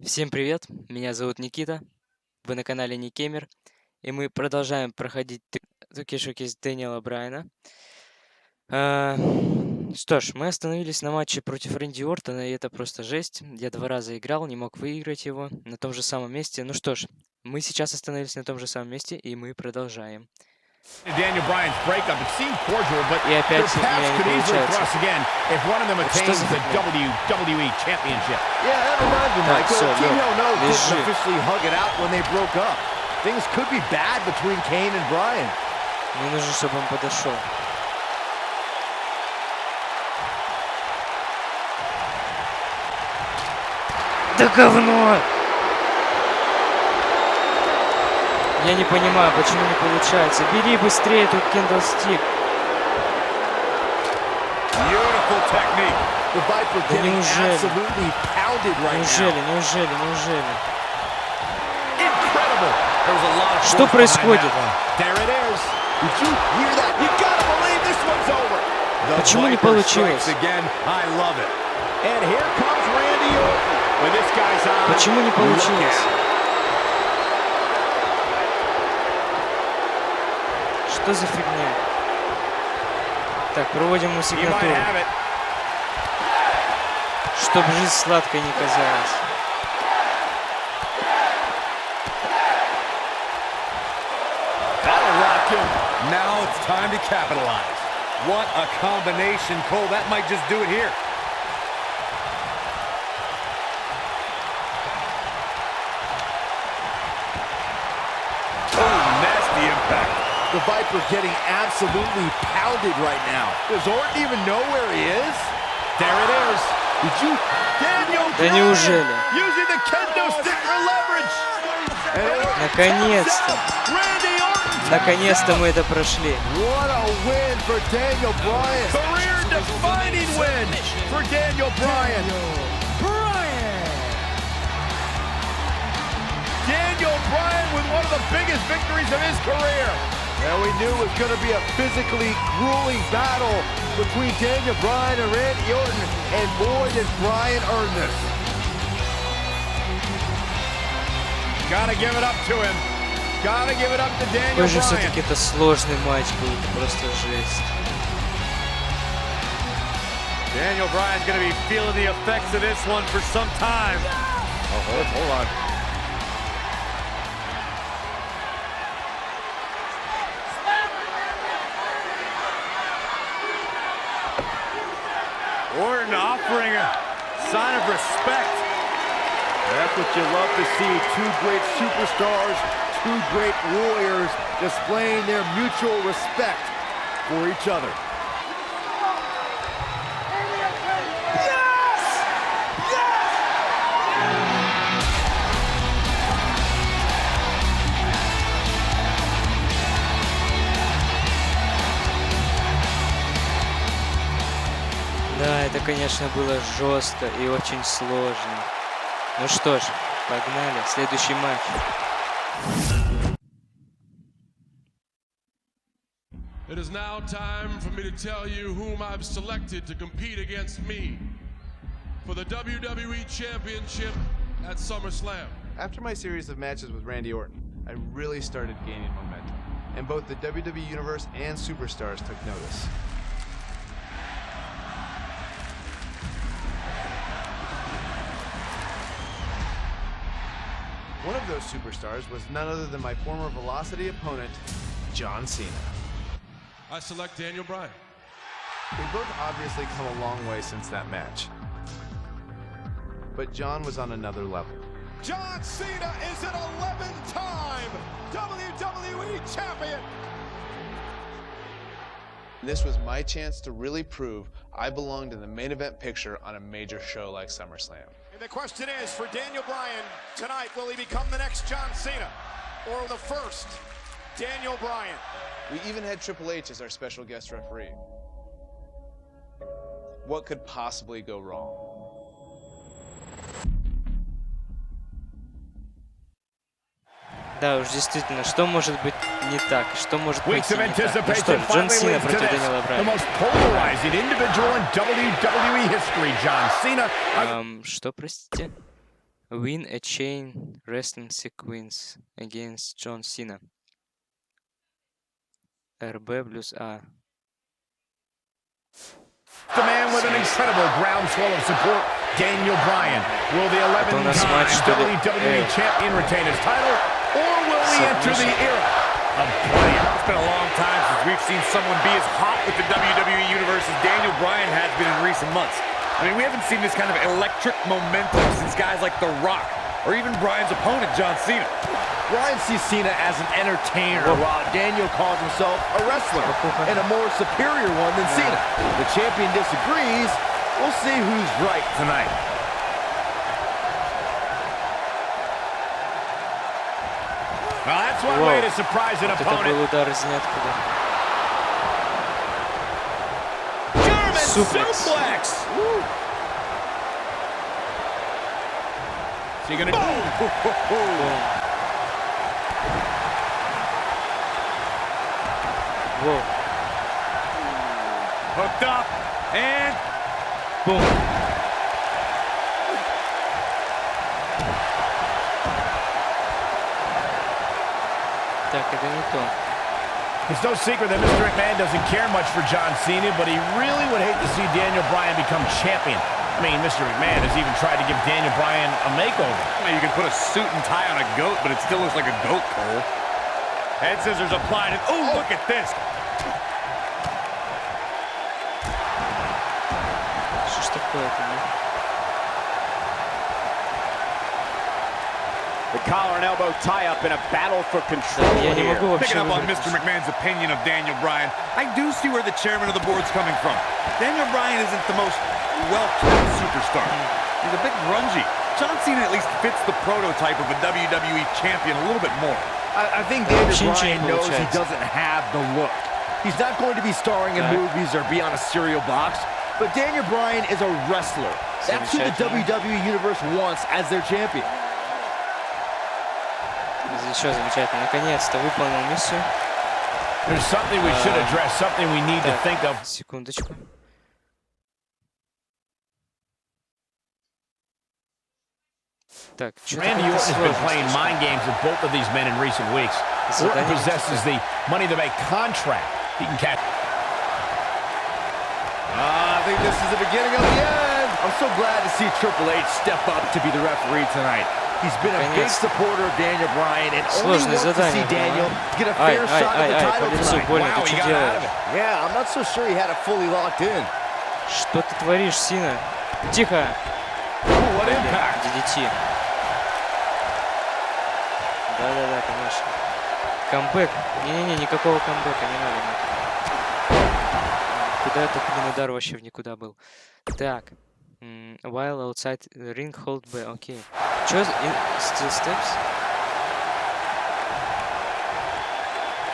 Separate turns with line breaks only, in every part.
Всем привет, меня зовут Никита, вы на канале Никемер, и мы продолжаем проходить туки-шоки с Дэниела Брайана. Что ж, мы остановились на матче против Рэнди Ортона, и это просто жесть. Я 2 раза играл, не мог выиграть его на том же самом месте. Ну что ж, мы сейчас остановились на том же самом месте, и мы продолжаем.
Daniel Bryan's breakup, it seemed cordial, but
И
their
опять у меня
paths
не
could easily
получается.
cross again if one of them
Что
attains
за
the
фигня?
WWE Championship.
Yeah, that reminds me,
Так,
Michael.
всё,
Team
лёг,
Hell No didn't
лежи.
officially hug it out when they broke up. Things could be bad between Kane and Bryan.
Мне нужно, чтобы он подошел. Да говно! Я не понимаю, почему не получается. Бери быстрее тут кендалстик.
Beautiful technique.
The Viper
Да
getting
неужели?
absolutely pounded right
Неужели,
now.
неужели?
Incredible. There was a lot of
Что
force behind
происходит?
that one. There it is.
Did you hear that? You gotta believe this one's over.
The
Почему не
Viper
получилось?
strikes again. I love it.
And here comes Randy Orton.
When this guy's on,
Почему не получилось? Что за фигня? Так, проводим ему
he might
сигнатуру.
have it.
Чтоб жизнь сладкой не казалась.
That'll rock him. Now it's time to capitalize. What a combination, Cole. That might just do it here. Oh, nasty impact.
The Viper getting absolutely pounded right now. Does Orton even know where he is?
There it is.
Did you?
Daniel
Да
Bryan
неужели?
using the kendo stick for leverage.
Наконец-то.
Randy Orton.
Наконец-то мы это прошли.
What a win for Daniel Bryan.
Career-defining win for Daniel Bryan. Daniel Bryan with one of the biggest victories of his career.
And we knew it was going to be a physically grueling battle between Daniel Bryan and Randy Orton, and boy, did Bryan earn this.
Gotta give it up to him. Gotta give it up to Daniel
Какой же
Bryan.
все-таки это сложный матч был, это просто жесть.
Daniel Bryan's gonna be feeling the effects of this one for some time. Oh, hold on. Orton offering a sign of respect.
That's what you love to see. Two great superstars, two great warriors displaying their mutual respect for each other.
Да, это, конечно, было жестко и очень сложно. Ну что ж, погнали. Следующий матч.
It is now time for me to tell you whom I've selected to compete against me for the WWE Championship at SummerSlam.
After my series of matches with Randy Orton, I really started gaining momentum, and both the WWE Universe and Superstars took notice. One of those superstars was none other than my former Velocity opponent, John Cena.
I select Daniel Bryan.
We've both obviously come a long way since that match, but John was on another level.
John Cena is an 11-time WWE Champion.
This was my chance to really prove I belonged in the main event picture on a major show like SummerSlam.
And the question is, for Daniel Bryan tonight, will he become the next John Cena or the first Daniel Bryan?
We even had Triple H as our special guest referee. What could possibly go wrong?
Да уж, действительно, что может быть не так? Что может пойти не так? Ну что ж, Джон Сина против Дэниела Брайана. Что, простите? Win a chain wrestling sequence against John Cena. РБ плюс А.
The man with an incredible groundswell of support, Daniel Bryan. Will the 11-time WWE champion retain his title, or will he enter the era of Bryan? It's been a long time since we've seen someone be as hot with the WWE Universe as Daniel Bryan has been in recent months. I mean, we haven't seen this kind of electric momentum since guys like The Rock, or even Bryan's opponent, John Cena.
Bryan sees Cena as an entertainer, while Daniel calls himself a wrestler, and a more superior one than Cena. The champion disagrees. We'll see who's right tonight.
Well, that's one way to surprise an opponent.
Это был удар из ниоткуда.
German suplex. Is he gonna?
Whoa.
Hooked up and
Boom. Так, это не то.
it's no secret that Mr. McMahon doesn't care much for John Cena, but he really would hate to see Daniel Bryan become champion. I mean, Mr. McMahon has even tried to give Daniel Bryan a makeover. I mean, you can put a suit and tie on a goat, but it still looks like a goat, Cole. Head scissors applied, and oh, look at this.
Что ж такое-то, ну?
The collar and elbow tie-up in a battle for control
Я не
here.
могу вообще
Picking up on
выиграть.
Mr. McMahon's opinion of Daniel Bryan, I do see where the chairman of the board's coming from. Daniel Bryan isn't the most well-kept superstar. He's a bit grungy. John Cena at least fits the prototype of a WWE champion a little bit more.
I think Daniel
Chin-chin
Bryan knows he
получается.
doesn't have the look. He's not going to be starring in movies or be on a cereal box, but Daniel Bryan is a wrestler. That's who the WWE Universe wants as their champion.
Еще замечательно. Наконец-то выполнил миссию.
There's something we should address, something we need to think of.
Секундочку. Так, что-то
Randy
как-то
Orton has been
сложно
playing
слишком.
mind games with both of these men in recent weeks. Orton possesses the Money to Make contract. He can catch.
I think this is the beginning of the end. I'm so glad to see Triple H step up to be the referee tonight. He's been a big supporter of Daniel Bryan and only wants to see Daniel get a fair shot at the title tonight.
Больно, ты что делаешь?
Yeah, I'm not so sure he had it fully locked in.
Что ты творишь, Сина? Тихо!
What impact?
DDT. Да-да-да, конечно. Камбэк. Не-не-не, никакого камбэка, не надо. Куда это, блин, удар вообще в никуда был. Так. While outside the ring, hold back. Окей. Чё за... Still steps?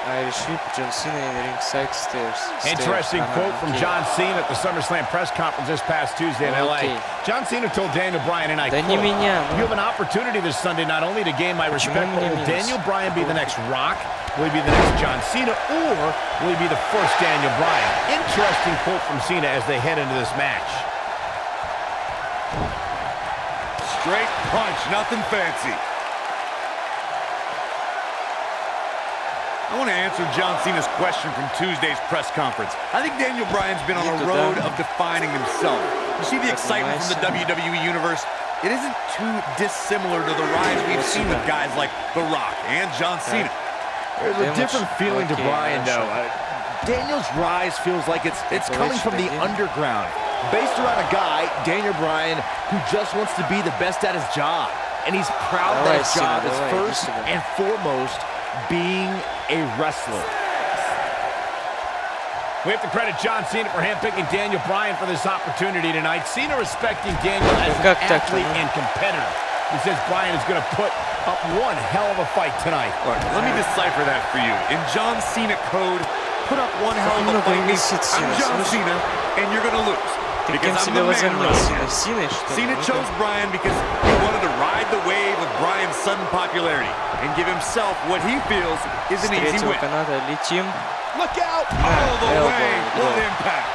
Irish whip, John Cena in the ring side stairs.
Interesting quote from John Cena at the SummerSlam press conference this past Tuesday in LA. John Cena told Daniel Bryan, and I quote, "You have an opportunity this Sunday not only to gain my respect, but will Daniel Bryan be the next Rock? Will he be the next John Cena? Or will he be the first Daniel Bryan?" Interesting quote from Cena as they head into this match. Straight punch, nothing fancy. I want to answer John Cena's question from Tuesday's press conference. I think Daniel Bryan's been on a road of defining himself. You see the excitement from the WWE Universe? It isn't too dissimilar to the rise we've seen with guys like The Rock and John Cena.
There's a different feeling to Bryan, though. Daniel's rise feels like it's coming from the underground, based around a guy, Daniel Bryan, who just wants to be the best at his job. And he's proud that his job is first and foremost being a wrestler.
We have to credit John Cena for handpicking Daniel Bryan for this opportunity tonight. Cena respecting Daniel as an athlete and competitor. He says Bryan is going to put up one hell of a fight tonight. Look, let me decipher that for you. In John Cena code, put up one hell of a fight means I'm John Cena, and you're going to lose. Because I'm the man around here. Cena chose Bryan because he wanted to ride the wave of Bryan's sudden popularity and give himself what he feels is an easy win.
Look out!
All the way, what impact.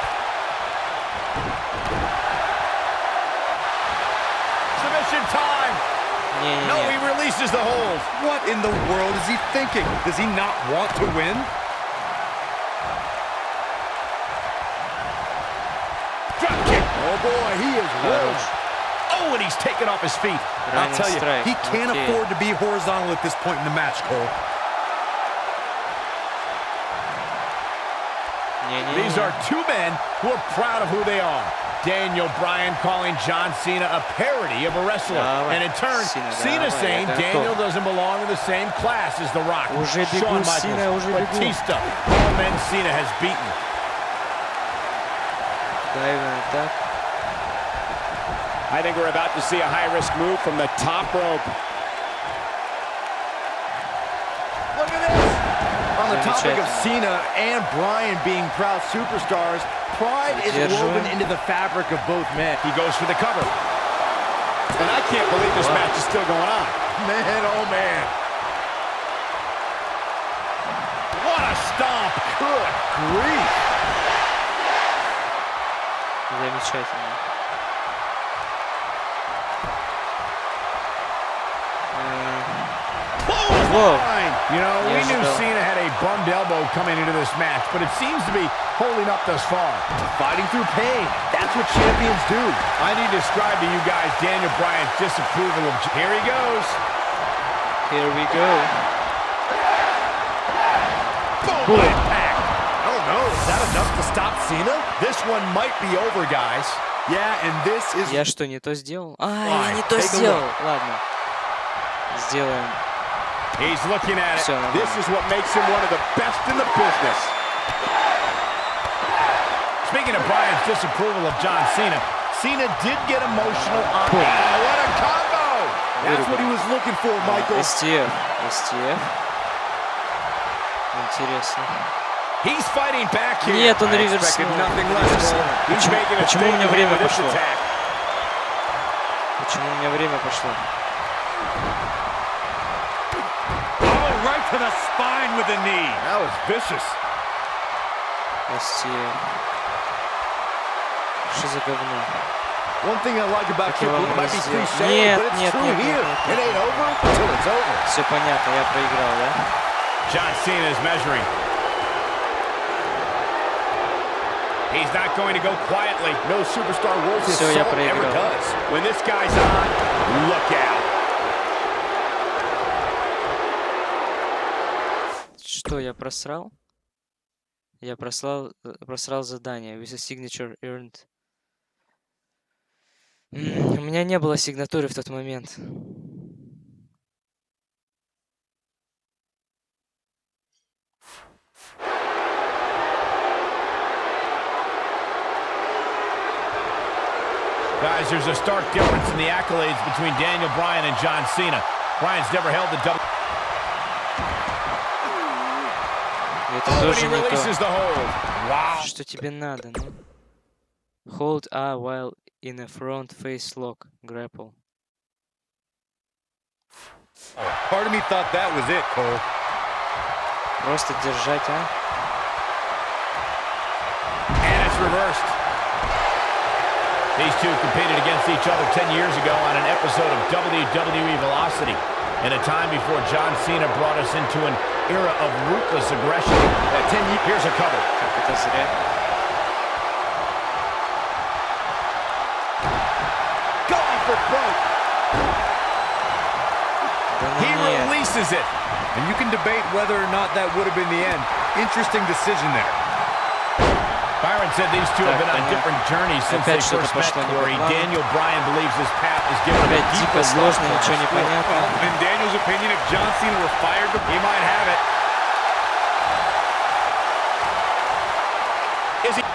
Submission time. No, he releases the hold.
What in the world is he thinking? Does he not want to win?
Drop kick.
Oh boy, he is rolled.
Oh, and he's taken off his feet.
I'll tell you, he can't afford to be horizontal at this point in the match, Cole.
These are two men who are proud of who they are. Daniel Bryan calling John Cena a parody of a wrestler. And in turn, Cena saying Daniel doesn't belong in the same class as The Rock. Shawn Michaels, Batista, all men Cena has beaten. I think we're about to see a high-risk move from the top rope.
Look at this! On the topic of Cena and Bryan being proud superstars, pride is woven into the fabric of both men.
He goes for the cover. And I can't believe this match is still going on.
Man, oh man.
What a stomp!
Good grief!
Замечательно.
You know, we knew Cena had a bummed elbow coming into this match, but it seems to be holding up thus far.
Fighting through pain. That's what champions do.
I need to describe to you guys Daniel Bryan's disapproval of... Here he goes.
Here we go.
Boom! Impact.
Oh no, is that enough to stop Cena? This one might be over, guys. Yeah, and this is...
Я что, не то сделал? Я не то сделал. Ладно. Сделаем.
He's looking at it. This is what makes him one of the best in the business. Speaking of Bryan's disapproval of John Cena, Cena did get emotional on... Oh, what a combo!
That's what he was looking for, Michael.
STF. Интересно.
He's fighting back here.
Нет, он реверснул. Почему у меня время пошло? Почему у меня время пошло?
Right to the spine with the knee. That was vicious.
Что за говно?
One thing I like about you, it might be cliche, but it's true here. It ain't over until it's over.
Все понятно, я проиграл, да?
John Cena is measuring. He's not going to go quietly. No superstar worth his salt ever does. When this guy's on, look out.
Что я просрал? Я просрал задание. With a signature earned. У меня не было сигнатуры в тот момент.
Guys, there's a stark difference in the accolades between Daniel Bryan and John Cena. Bryan's never held the double.
Это тоже не то.
Wow.
Что тебе надо, ну? Hold A while in a front face lock. Grapple.
Part of me thought that was it, Cole.
Просто держать, а?
And it's reversed. These two competed against each other 10 years ago on an episode of WWE Velocity. In a time before John Cena brought us into an era of ruthless aggression. At 10 years, here's a cover. Going for broke. He releases it.
And you can debate whether or not that would have been the end. Interesting decision there.
Byron said these two have been on different journeys since they first met, Corey. Daniel Bryan believes his path is given a deeper look.
In Daniel's opinion, if John Cena were fired,
he might have it. Is he?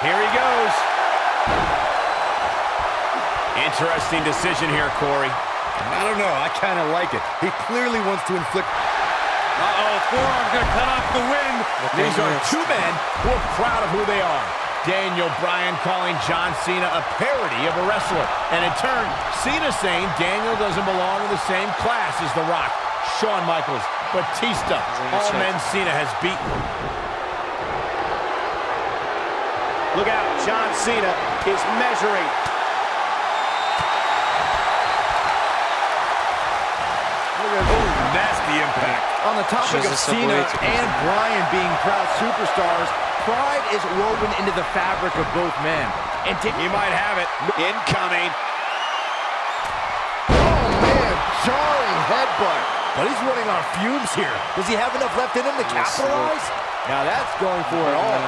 Here he goes. Interesting decision here, Corey.
I don't know. I kind of like it. He clearly wants to inflict... Uh-oh, forearm's going to cut off the wind.
These are two men who are proud of who they are. Daniel Bryan calling John Cena a parody of a wrestler. And in turn, Cena saying Daniel doesn't belong in the same class as The Rock, Shawn Michaels, Batista, all men Cena has beaten. Look out, John Cena is measuring. Nasty impact.
On the topic of Cena and Bryan being proud superstars, pride is woven into the fabric of both men. And
he might have it. Incoming.
Oh, man, jarring headbutt. But he's running on fumes here. Does he have enough left in him to capitalize? Now that's going for it all.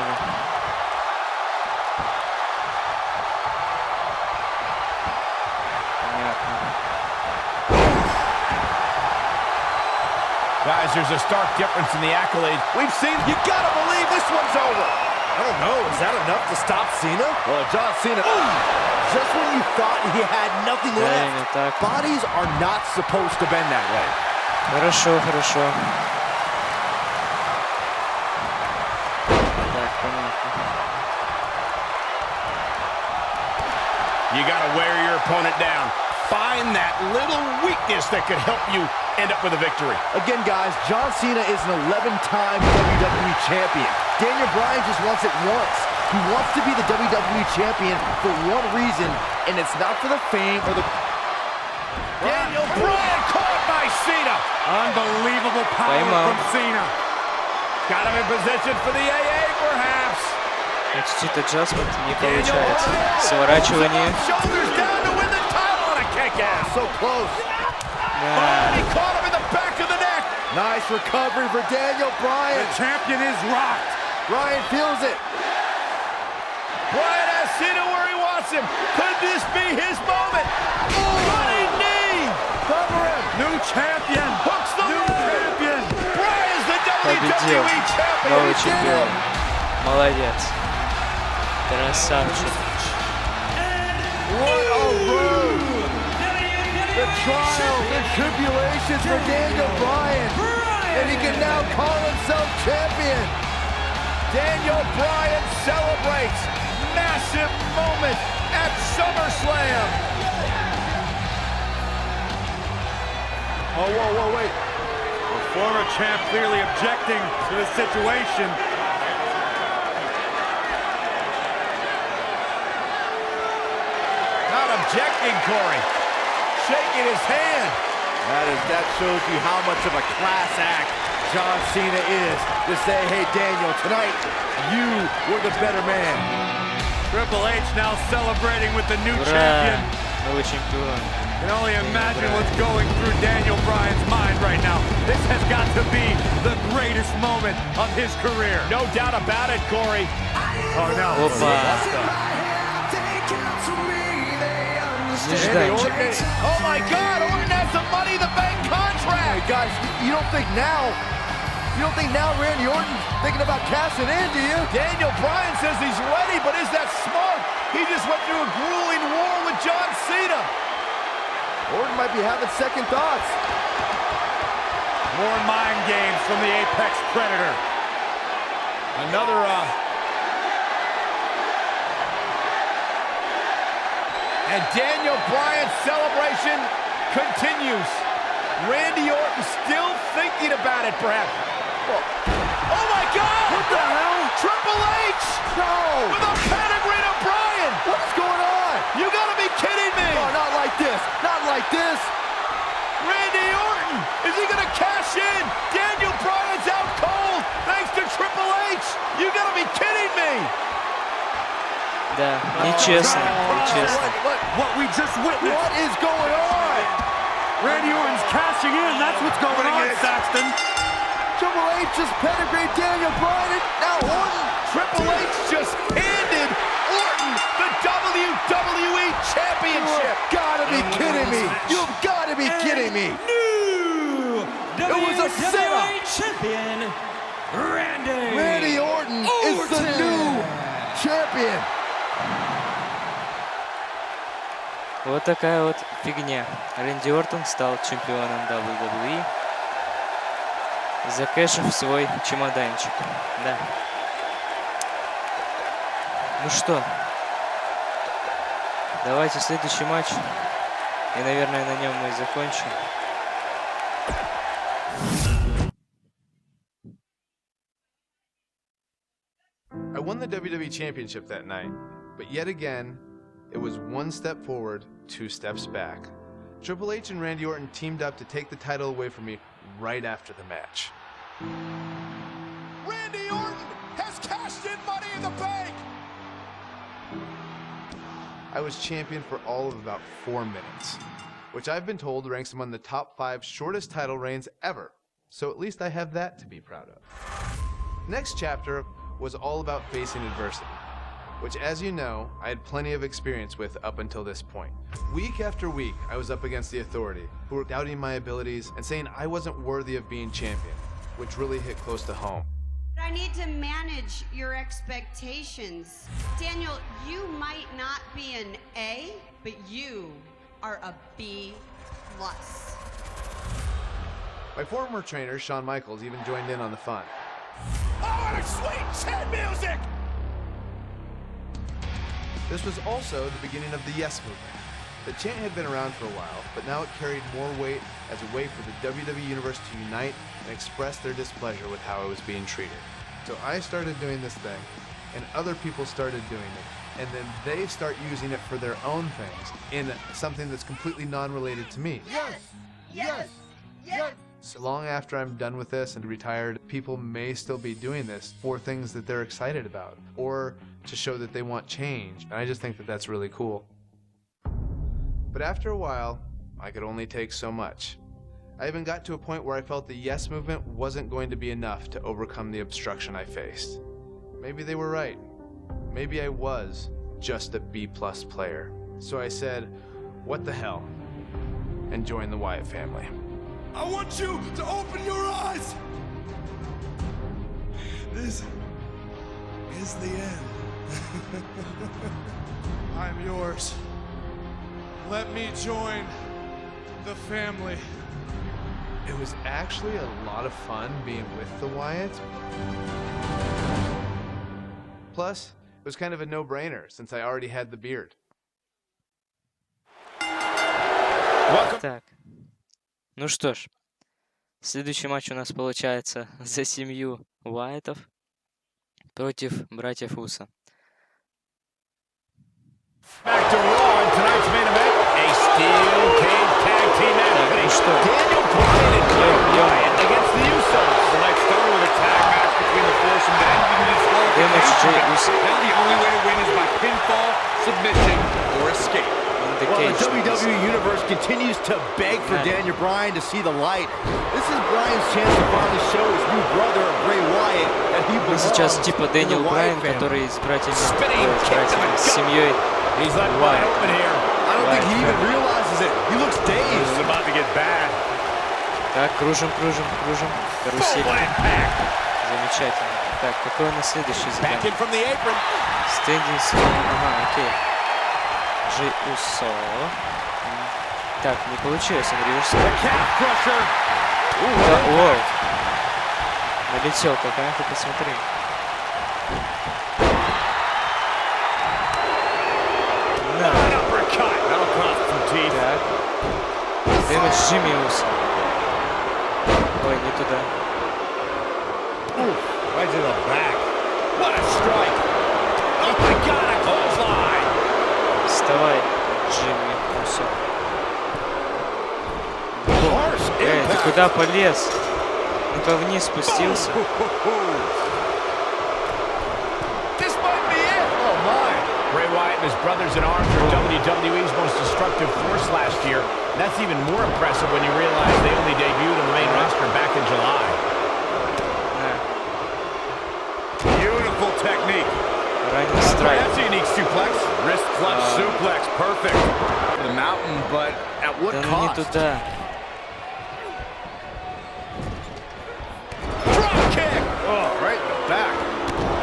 Guys, there's a stark difference in the accolades. We've seen, you gotta believe this one's over.
I don't know, is that enough to stop Cena? Well, John Cena, just when you thought he had nothing left, bodies are not supposed to bend that way.
Хорошо, хорошо. Так, понятно.
You gotta wear your opponent down. Find that little weakness that could help you end up with a victory.
Again, guys, John Cena is an 11-time WWE champion. Daniel Bryan just wants it once. He wants to be the WWE champion for one reason, and it's not for the fame or the...
Daniel Bryan caught by Cena. Unbelievable power from Cena. Got him in position for the AA, perhaps.
Чуть adjustment не получается. Сворачивание.
Shoulders down to win the title on a kick out.
So close.
He caught him in the back of the neck.
Nice recovery for Daniel Bryan.
The champion is rocked.
Bryan feels it.
Bryan has Cena where he wants him. Could this be his moment? Running knee.
Cover him.
New champion. Hooks the new champion. Bryan's the WWE champion.
Новый чемпион. Молодец. Красавчик.
What a road. The trials and tribulations for Daniel Bryan. And he can now call himself champion.
Daniel Bryan celebrates. Massive moment at SummerSlam.
Oh, whoa, wait.
The former champ clearly objecting to the situation. Not objecting, Corey. Shaking his hand.
That shows you how much of a class act John Cena is to say, hey, Daniel, tonight you were the better man.
Triple H now celebrating with the new champion.
Новый чемпион.
Can only imagine what's going through Daniel Bryan's mind right now. This has got to be the greatest moment of his career. No doubt about it, Corey. Oh, no. Oh, my God. Orton has the Money in the Bank contract.
Hey, guys, you don't think now Randy Orton's thinking about cashing in, do you?
Daniel Bryan says he's ready, but is that smart? He just went through a grueling war with John Cena.
Orton might be having second thoughts.
More mind games from the Apex Predator. Another, and Daniel Bryan's celebration continues. Randy Orton still thinking about it, perhaps. Oh, my God!
What the hell?
Triple H!
No!
With a pedigree to Bryan!
What's going on?
You gotta be kidding me!
Oh, not like this! Not like this!
Randy Orton! Is he gonna cash in? Daniel Bryan's out cold thanks to Triple H! You gotta be kidding me!
Да, нечестно, нечестно.
What we just witnessed!
What is going on?
Randy Orton's cashing in, that's what's going on, Saxton!
Triple H just pedigreed Daniel Bryan, and now Orton.
Triple H just handed Orton the WWE Championship.
You've got to be kidding me. You've got to be kidding me. It was a setup.
Champion,
Randy Orton is the new champion.
Вот такая вот фигня. Рэнди Ортон стал чемпионом WWE, закэшив свой чемоданчик. Да. Ну что, давайте следующий матч. И, наверное, на нем мы и закончим.
I won the WWE WWE Championship that night, but yet again, it was one step forward, two steps back. Triple H and Randy Orton teamed up to take the title away from me right after the match.
Randy Orton has cashed in Money in the Bank!
I was champion for all of about 4 minutes, which I've been told ranks among the top 5 shortest title reigns ever, so at least I have that to be proud of. Next chapter was all about facing adversity, which, as you know, I had plenty of experience with up until this point. Week after week, I was up against the Authority, who were doubting my abilities and saying I wasn't worthy of being champion, which really hit close to home.
I need to manage your expectations. Daniel, you might not be an A, but you are a B+.
My former trainer, Shawn Michaels, even joined in on the fun.
Oh, what a sweet chin music!
This was also the beginning of the Yes movement. The chant had been around for a while, but now it carried more weight as a way for the WWE Universe to unite and express their displeasure with how it was being treated. So I started doing this thing, and other people started doing it, and then they start using it for their own things in something that's completely non-related to me.
Yes! Yes! Yes!
So long after I'm done with this and retired, people may still be doing this for things that they're excited about, or to show that they want change, and I just think that that's really cool. But after a while, I could only take so much. I even got to a point where I felt the Yes movement wasn't going to be enough to overcome the obstruction I faced. Maybe they were right. Maybe I was just a B+ player. So I said, what the hell, and joined the Wyatt family.
I want you to open your eyes!
This is the end. I'm yours. Let me join the family.
It was actually a lot of fun being with the Wyatts. Plus, it was kind of a no-brainer since I already had the beard.
Так. Ну что ж, следующий матч у нас получается за семью Уайттов против братьев Усо.
Back to Raw in tonight's main event, a steel cage tag team match.
Так, ну что?
Daniel Bryan and Wyatt against the Usos. The night started with a tag match between the Force and then you can disqualify. Now the only way to win is by pinfall, submission, or escape.
Well, the WWE Universe continues to beg for Daniel Bryan to see the light. This is Bryan's chance to finally show his new brother, Bray Wyatt, that he belongs
Сейчас типа
in the
Дэниел Брайан,
Wyatt family.
который с братьями, с семьей
He's let wide open here.
I don't think he even realizes it. He looks
This
dazed.
is about to get bad.
Так, кружим. Карусель. Замечательно. Так, какой у нас следующий
Back in
задание?
from the apron.
Стендинг. Ага, окей. Джей Усо. Так, не получилось, он реверсил. Да, ой. Налетел какая, ты посмотри. На. Так. Дэмэдж Джимми Усо. Ой, не туда.
Right to the back. What a strike. Oh my God, a clothesline.
Вставай, Джимми Усо. Эй, ты куда полез? Ну-ка вниз спустился.
This might be it. Oh my. Bray Wyatt and his brothers in arms are WWE's most destructive force last year. That's even more impressive when you realize they only debuted on the main roster back in July. Beautiful technique.
Ранний страйк.
That's a unique suplex. Wrist clutch suplex. Perfect.
The mountain, but at what
Да ну не
cost?
туда.
Drop kick.
Oh, right in the back.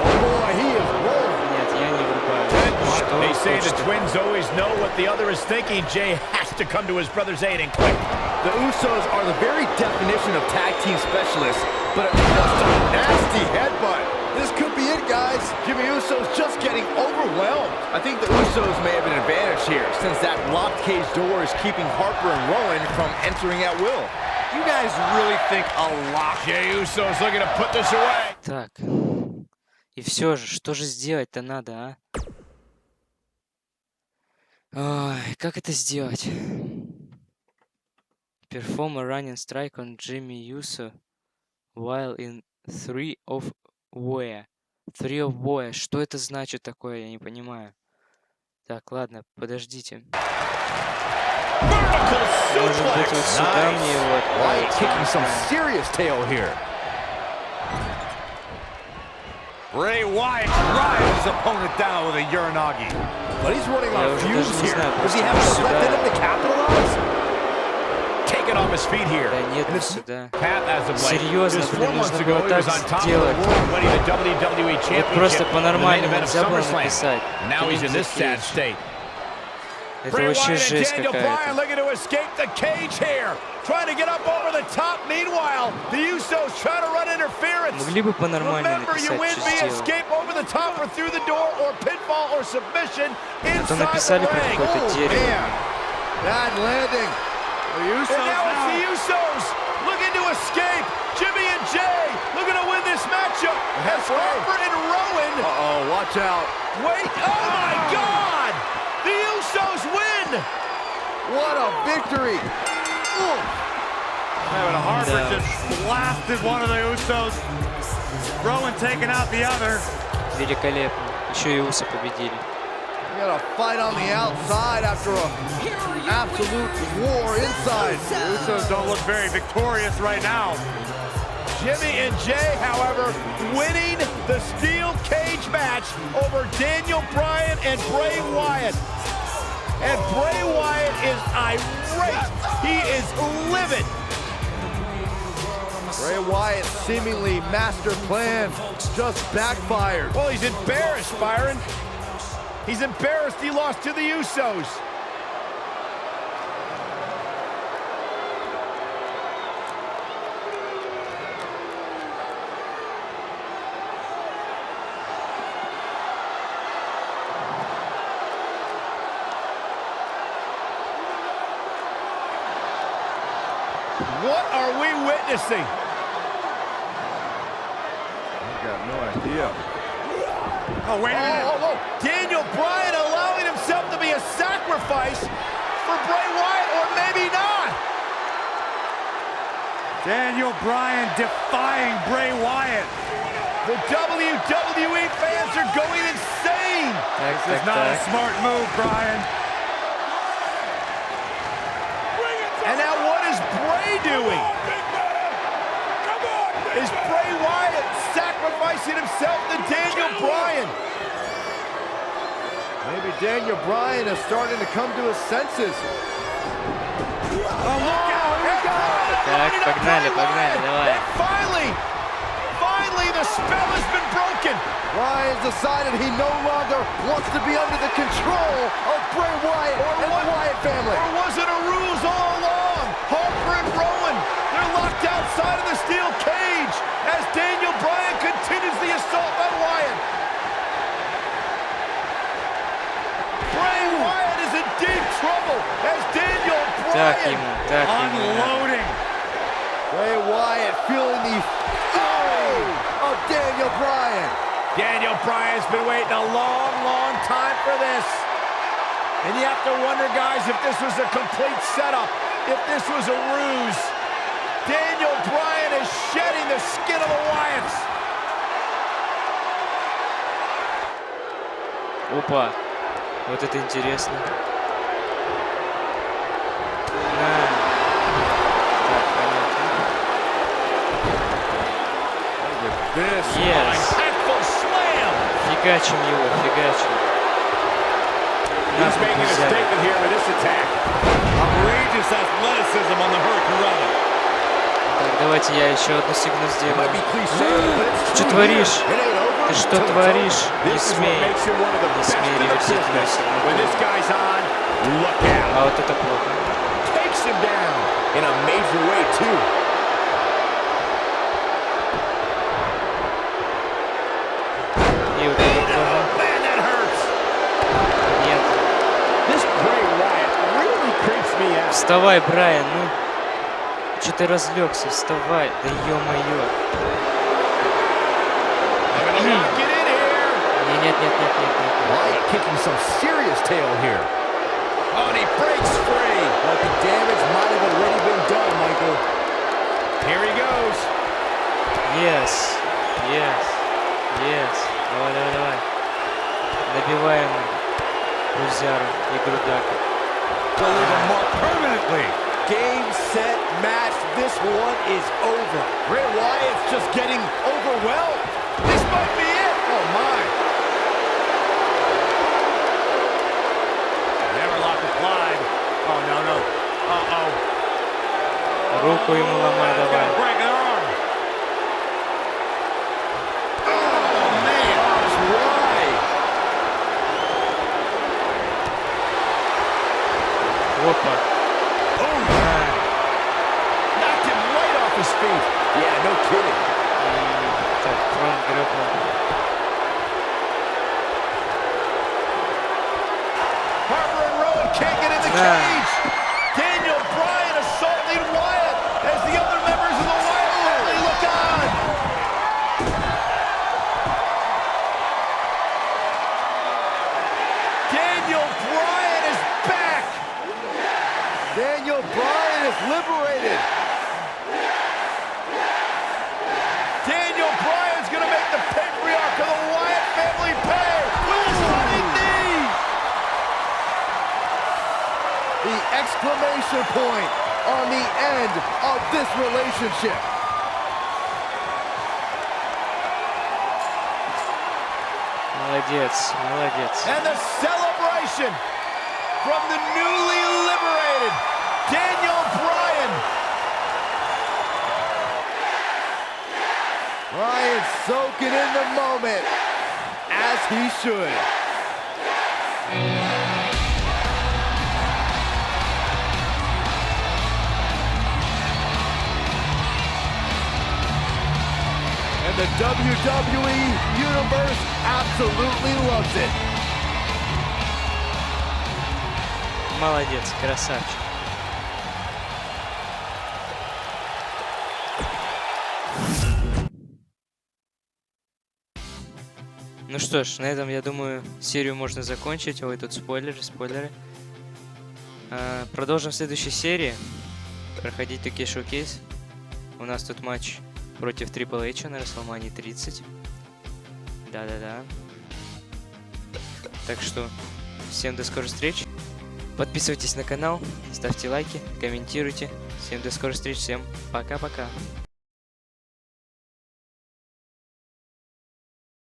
Oh boy, he is rolling.
Нет, я не врубаю. Что
They
он
say the
хочет?
twins always know what the other is thinking. Jay has to come to his brother's aid and quick.
The Usos are the very definition of tag team specialists, but just a nasty headbutt. This could be it, guys. Jimmy Uso's just getting overwhelmed. I think the Usos may have an advantage here, since that locked cage door is keeping Harper and Rowan from entering at will. You guys really think a lock?
Jey Uso's looking to put this away.
Так. И все же, что же сделать-то надо, а? Ой, как это сделать? Perform a running strike on Jimmy Uso while in 3 of where? 3 of where? Что это значит такое? Я не понимаю. Так, ладно, подождите. Может быть, вот сюда мне его
Wyatt
отправить?
kicking some serious tail here. Bray Wyatt drives his opponent down with a Uranagi. But he's running on fumes here. Does he have enough left in him to capitalize? Taken off his feet here.
Да нет, не сюда.
Серьезно,
Серьезно, блин, нужно было так сделать. Вот просто по-нормальному нельзя было написать.
Now he's in this sad state.
Это
Bray
вообще
Wyatt and
жесть
Daniel Bryan
какая-то.
looking to escape the cage here. Trying to get up over the top. Meanwhile, the Usos trying to run interference.
Могли бы по-нормально
Remember, you
написать,
win
что
via
сделал.
escape over the top or through the door or pinfall or submission
А то
inside
написали
the
про
ring.
какое-то дерево.
Bad landing. The Usos
And now it's the Usos looking to escape. Jimmy and Jay looking to win this matchup. As Harper and Rowan.
Uh-oh, watch out.
Wait, oh my God! The Usos win!
What a victory.
Harper just blasted one of the Usos. Rowan taking out the other.
Великолепно. Еще и Усы победили.
We got a fight on the outside after an absolute war inside.
The Usos don't look very victorious right now.
Jimmy and Jay, however, winning the steel cage match over Daniel Bryan and Bray Wyatt. And Bray Wyatt is irate. He is livid.
Bray Wyatt's seemingly master plan just backfired.
Well, he's embarrassed, Byron. He's embarrassed he lost to the Usos. What are we witnessing?
I got no idea.
Oh, wait a minute.
Daniel Bryan allowing himself to be a sacrifice for Bray Wyatt, or maybe not.
Daniel Bryan defying Bray Wyatt.
The WWE fans are going insane.
This is not a smart move, Bryan.
And now what is Bray doing? Is Bray Wyatt sacrificing himself to Daniel Bryan?
Maybe Daniel Bryan is starting to come to his senses.
Oh, look out!
Так, погнали, погнали, давай.
Finally, the spell has been broken.
Bryan's decided he no longer wants to be under the control of Bray Wyatt and the Wyatt family.
Or was it a ruse all along? Harper and Rowan, they're locked outside of the steel cage as Daniel Bryan continues the assault on Wyatt. Bray Wyatt is in deep trouble as Daniel
Так
Bryan
ему, так ему.
Unloading.
Bray Wyatt feeling the fury of Daniel Bryan.
Daniel Bryan's been waiting a long time for this. And you have to wonder, guys, if this was a complete setup, if this was a ruse. Daniel Bryan is shedding the skin of the Wyatts.
Опа. Вот это интересно. Так, понятно. Yes.
Impactful slam.
Фигачим его, фигачим.
He's making a statement here with this attack.
Outrageous athleticism on the Hurricane.
Так, давайте я еще одну сигну сделаю. Ты что творишь? Ты что творишь? Не смей. Не смей реверсить мою сигну. А вот это плохо.
Takes him down in a major way, too.
И вот это тоже.
Man, that hurts.
Нет.
This Bray Wyatt really creeps me out.
Вставай, Брайан, ну. Че ты разлегся? Вставай. Да ё-моё.
Get in
Bryan kicking some serious tail here. Oh, and he breaks free. But the damage might have already been done, Michael.
Here he goes.
Yes. Давай. Набиваем Бузяру и Грудака.
Leave a mark permanently. Game, set, match. This one is over. Bray Wyatt's just getting overwhelmed. This might be it. Oh, my.
Never lock applied. Oh, no. Uh-oh.
Руку ему ломай, давай.
Break an arm.
Oh, man. That's right.
Опа.
Knocked him right off his feet. Yeah, no kidding.
Так, фронт грэппл.
Harper and Rowan can't get in the cage. Daniel Bryan assaulting Wyatt as the other members of the Wyatt family look on. Daniel Bryan is back. Daniel Bryan is liberated. Daniel Bryan's going to make the patriarch of the Wyatt family pay with his running knee. The exclamation point on the end of this relationship.
Молодец.
And the celebration from the newly liberated Daniel Bryan. Bryan soaking in the moment, as he should. And the WWE Universe absolutely loves it.
Молодец, красавчик. Ну что ж, на этом, я думаю, серию можно закончить. Ой, тут спойлеры. Продолжим в следующей серии. Проходить такие шоу-кейс. У нас тут матч против Triple H на WrestleMania 30. Да. Так что, всем до скорых встреч. Подписывайтесь на канал, ставьте лайки, комментируйте. Всем до скорых встреч, всем пока-пока.